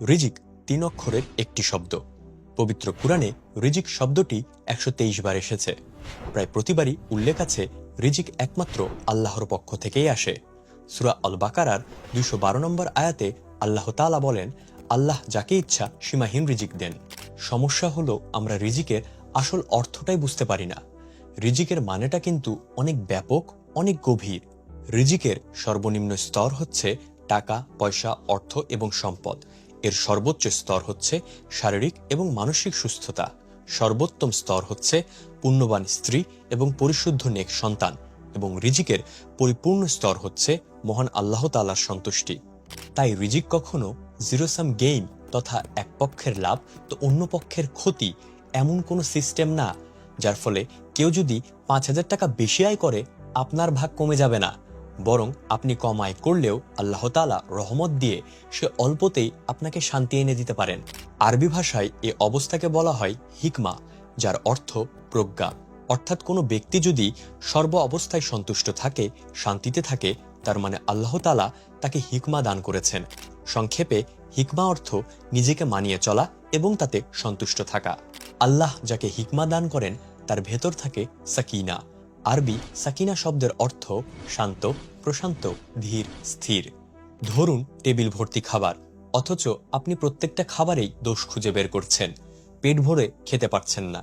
রিজিক 3 অক্ষরের একটি শব্দ। পবিত্র কুরআনে রিজিক শব্দটি 123 বার এসেছে। প্রায় প্রতিবারই উল্লেখ আছে রিজিক একমাত্র আল্লাহর পক্ষ থেকেই আসে। সূরা আল বাকারার 212 নম্বর আয়াতে আল্লাহ তাআলা বলেন, আল্লাহ যাকে ইচ্ছা সীমাহীন রিজিক দেন। সমস্যা হলো আমরা রিজিকের আসল অর্থটাই বুঝতে পারি না। রিজিকের মানেটা কিন্তু অনেক ব্যাপক, অনেক গভীর। রিজিকের সর্বনিম্ন স্তর হচ্ছে টাকা, পয়সা, অর্থ এবং সম্পদ। এর সর্বোচ্চ স্তর হচ্ছে শারীরিক এবং মানসিক সুস্থতা। সর্বোত্তম স্তর হচ্ছে পুণ্যবান স্ত্রী এবং পরিশুদ্ধ নেক সন্তান। এবং রিজিকের পরিপূর্ণ স্তর হচ্ছে মহান আল্লাহ তাআলার সন্তুষ্টি। তাই রিজিক কখনো জিরো সাম গেইন তথা এক পক্ষের লাভ তো অন্য পক্ষের ক্ষতি এমন কোনো সিস্টেম না, যার ফলে কেউ যদি 5,000 টাকা বেশি আয় করে আপনার ভাগ কমে যাবে না, বরং আপনি কম আয় করলেও আল্লাহ তাআলা রহমত দিয়ে সে অল্পতেই আপনাকে শান্তি এনে দিতে পারেন। আরবি ভাষায় এ অবস্থাকে বলা হয় হিকমা, যার অর্থ প্রজ্ঞা। অর্থাৎ কোনো ব্যক্তি যদি সর্ব অবস্থায় সন্তুষ্ট থাকে, শান্তিতে থাকে, তার মানে আল্লাহ তাআলা তাকে হিকমা দান করেছেন। সংক্ষেপে হিকমা অর্থ নিজেকে মানিয়ে চলা এবং তাতে সন্তুষ্ট থাকা। আল্লাহ যাকে হিকমা দান করেন তার ভেতর থাকে সাকিনা। আরবি সাকিনা শব্দের অর্থ শান্ত, প্রশান্ত, ধীর, স্থির। ধরুন টেবিল ভর্তি খাবার, অথচ আপনি প্রত্যেকটা খাবারেই দোষ খুঁজে বের করছেন, পেট ভরে খেতে পারছেন না।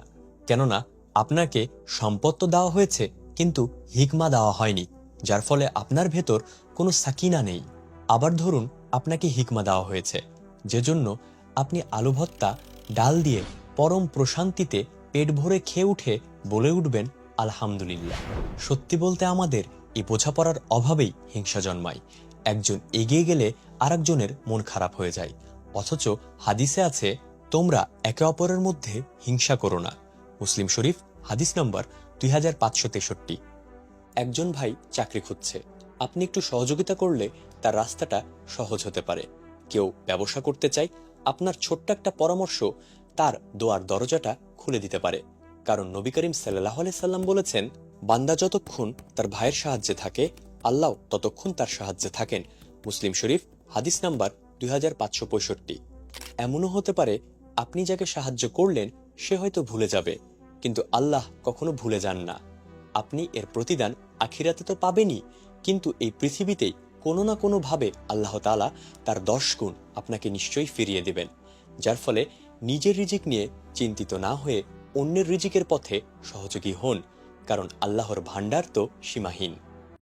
কেননা আপনাকে সম্পদ তো দেওয়া হয়েছে, কিন্তু হিকমা দেওয়া হয়নি, যার ফলে আপনার ভেতর কোনো সাকিনা নেই। আবার ধরুন আপনাকে হিকমা দেওয়া হয়েছে, যে জন্য আপনি আলু ভর্তা ডাল দিয়ে পরম প্রশান্তিতে পেট ভরে খেয়ে উঠে বলে উঠবেন আলহামদুলিল্লাহ। সত্যি বলতে আমাদের এই বোঝাপড়ার অভাবেই হিংসা জন্মায়। একজন এগিয়ে গেলে আরেকজনের মন খারাপ হয়ে যায়। অথচ হাদিসে আছে, তোমরা একে অপরের মধ্যে হিংসা করো না। মুসলিম শরীফ হাদিস নম্বর 2563। একজন ভাই চাকরি খুঁজছে, আপনি একটু সহযোগিতা করলে তার রাস্তাটা সহজ হতে পারে। কেউ ব্যবসা করতে চায়, আপনার ছোট্ট একটা পরামর্শ তার দোয়ার দরজাটা খুলে দিতে পারে। কারণ নবী করিম সাল্লাল্লাহু আলাইহি সাল্লাম বলেছেন, বান্দা যতক্ষণ তার ভাইয়ের সাহায্যে থাকে, আল্লাহ ততক্ষণ তার সাহায্যে থাকেন। মুসলিম শরীফ হাদিস নাম্বার 2565। এমনও হতে পারে আপনি যাকে সাহায্য করলেন সে হয়তো ভুলে যাবে, কিন্তু আল্লাহ কখনো ভুলে যান না। আপনি এর প্রতিদান আখিরাতে তো পাবেনই, কিন্তু এই পৃথিবীতেই কোনো না কোনো ভাবে আল্লাহ তাআলা তার 10 গুণ আপনাকে নিশ্চয়ই ফিরিয়ে দেবেন। যার ফলে নিজের রিজিক নিয়ে চিন্তিত না হয়ে অন্যের রিজিকের পথে সহযোগী হন, কারণ আল্লাহর ভান্ডার তো সীমাহীন।